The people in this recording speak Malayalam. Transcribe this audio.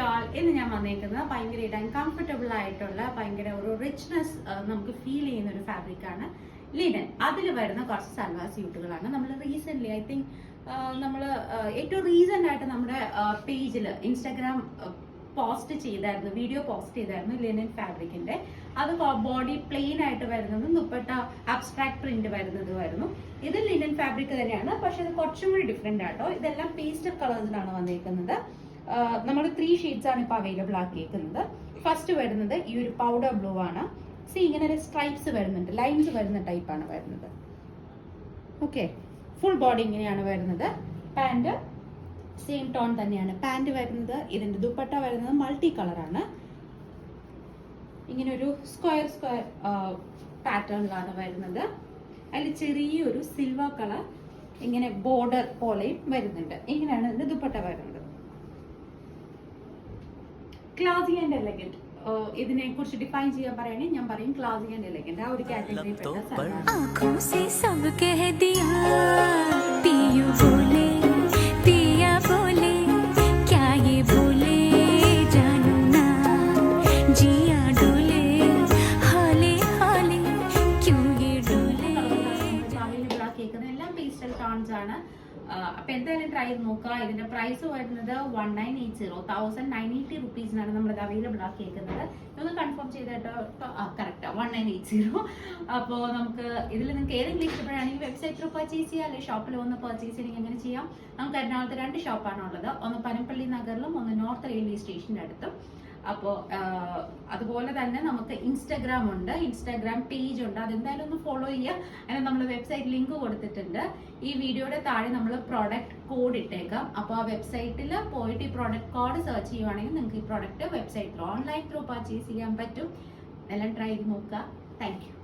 ആൾ എന്ന് ഞാൻ വന്നേക്കുന്നത് ഭയങ്കരമായിട്ട് അൺകംഫർട്ടബിൾ ആയിട്ടുള്ള ഭയങ്കര ഒരു റിച്ച്നെസ് നമുക്ക് ഫീൽ ചെയ്യുന്ന ഒരു ഫാബ്രിക് ആണ് ലിനൻ. അതിൽ വരുന്ന കുറച്ച് സൽവാർ സ്യൂട്ടുകളാണ് നമ്മൾ റീസെന്റ് ഐ തിങ്ക് നമ്മൾ ഏറ്റവും റീസെന്റ് ആയിട്ട് നമ്മുടെ പേജിൽ ഇൻസ്റ്റാഗ്രാം പോസ്റ്റ് ചെയ്തായിരുന്നു, വീഡിയോ പോസ്റ്റ് ചെയ്തായിരുന്നു ലിനൻ ഫാബ്രിക്കിന്റെ. അത് ബോഡി പ്ലെയിൻ ആയിട്ട് വരുന്നതും ദുപ്പട്ട അബ്സ്ട്രാക്ട് പ്രിന്റ് വരുന്നതുമായിരുന്നു. ഇത് ലിനൻ ഫാബ്രിക് തന്നെയാണ്, പക്ഷെ ഇത് കുറച്ചും കൂടി ഡിഫറെന്റ് ആട്ടോ. ഇതെല്ലാം പേസ്റ്റൽ കളേഴ്സിലാണ് വന്നേക്കുന്നത്. നമ്മൾ 3 ഷെയ്ഡ്സ് ആണ് ഇപ്പൊ അവൈലബിൾ ആക്കിയേക്കുന്നത്. ഫസ്റ്റ് വരുന്നത് ഈ ഒരു പൗഡർ ബ്ലൂ ആണ്. സി ഇങ്ങനെ ഒരു സ്ട്രൈപ്സ് വരുന്നുണ്ട്, ലൈൻസ് വരുന്ന ടൈപ്പാണ് വരുന്നത്. ഓക്കെ, ഫുൾ ബോഡി ഇങ്ങനെയാണ് വരുന്നത്. പാന്റ് സെയിം ടോൺ തന്നെയാണ് പാന്റ് വരുന്നത്. ഇതിന്റെ ദുപ്പട്ട വരുന്നത് മൾട്ടി കളറാണ്. ഇങ്ങനെ ഒരു സ്ക്വയർ പാറ്റേണിലാണ് വരുന്നത്. അതിൽ ചെറിയൊരു സിൽവർ കളർ ഇങ്ങനെ ബോർഡർ പോലെയും വരുന്നുണ്ട്. ഇങ്ങനെയാണ് ഇതിന്റെ ദുപ്പട്ട വരുന്നത്. ക്ലാസി ആൻഡ് എലഗന്റ്, ഇതിനെ കുറിച്ച് ഡിഫൈൻ ചെയ്യാൻ പറയുകയാണെങ്കിൽ ഞാൻ പറയും ക്ലാസി ആൻഡ് എലഗന്റ് ആ ഒരു കാറ്റഗറി എല്ലാം പേസ്റ്റൽ ടോൺസ് ആണ്. അപ്പൊ എന്തായാലും ട്രൈ ചെയ്ത് നോക്കുക. ഇതിന്റെ പ്രൈസ് വരുന്നത് 1980 റുപ്പീസിനാണ് നമ്മളത് അവൈലബിൾ ആക്കിയേക്കുന്നത്. ഇതൊന്ന് കൺഫേം ചെയ്തിട്ടോ. കറക്റ്റാ 1980. അപ്പോൾ നമുക്ക് ഇതിൽ നിങ്ങൾക്ക് ഏതെങ്കിലും ഇഷ്ടപ്പെടുകയാണെങ്കിൽ വെബ്സൈറ്റിൽ പർച്ചേസ് ചെയ്യാം, അല്ലെങ്കിൽ ഷോപ്പിൽ വന്ന് പർച്ചേസ് ചെയ്യണമെങ്കിൽ അങ്ങനെ ചെയ്യാം. നമുക്ക് എറണാകുളത്ത് 2 ഷോപ്പാണ് ഉള്ളത്, ഒന്ന് പനപ്പള്ളി നഗറിലും ഒന്ന് നോർത്ത് റെയിൽവേ സ്റ്റേഷൻ്റെ അടുത്തും. അപ്പോൾ അതുപോലെ തന്നെ നമുക്ക് ഇൻസ്റ്റാഗ്രാം ഉണ്ട്, ഇൻസ്റ്റാഗ്രാം പേജ് ഉണ്ട്, അതെന്തായാലും ഒന്ന് ഫോളോ ചെയ്യുക. അതിന് നമ്മൾ വെബ്സൈറ്റ് ലിങ്ക് കൊടുത്തിട്ടുണ്ട്. ഈ വീഡിയോയുടെ താഴെ നമ്മൾ പ്രോഡക്റ്റ് കോഡ് ഇട്ടേക്കാം. അപ്പോൾ ആ വെബ്സൈറ്റിൽ പോയിട്ട് ഈ പ്രോഡക്റ്റ് കോഡ് സെർച്ച് ചെയ്യുവാണെങ്കിൽ നിങ്ങൾക്ക് ഈ പ്രോഡക്റ്റ് വെബ്സൈറ്റിൽ ഓൺലൈൻ ത്രൂ പർച്ചേസ് ചെയ്യാൻ പറ്റും. എല്ലാം ട്രൈ ചെയ്ത് നോക്കുക. Thank you.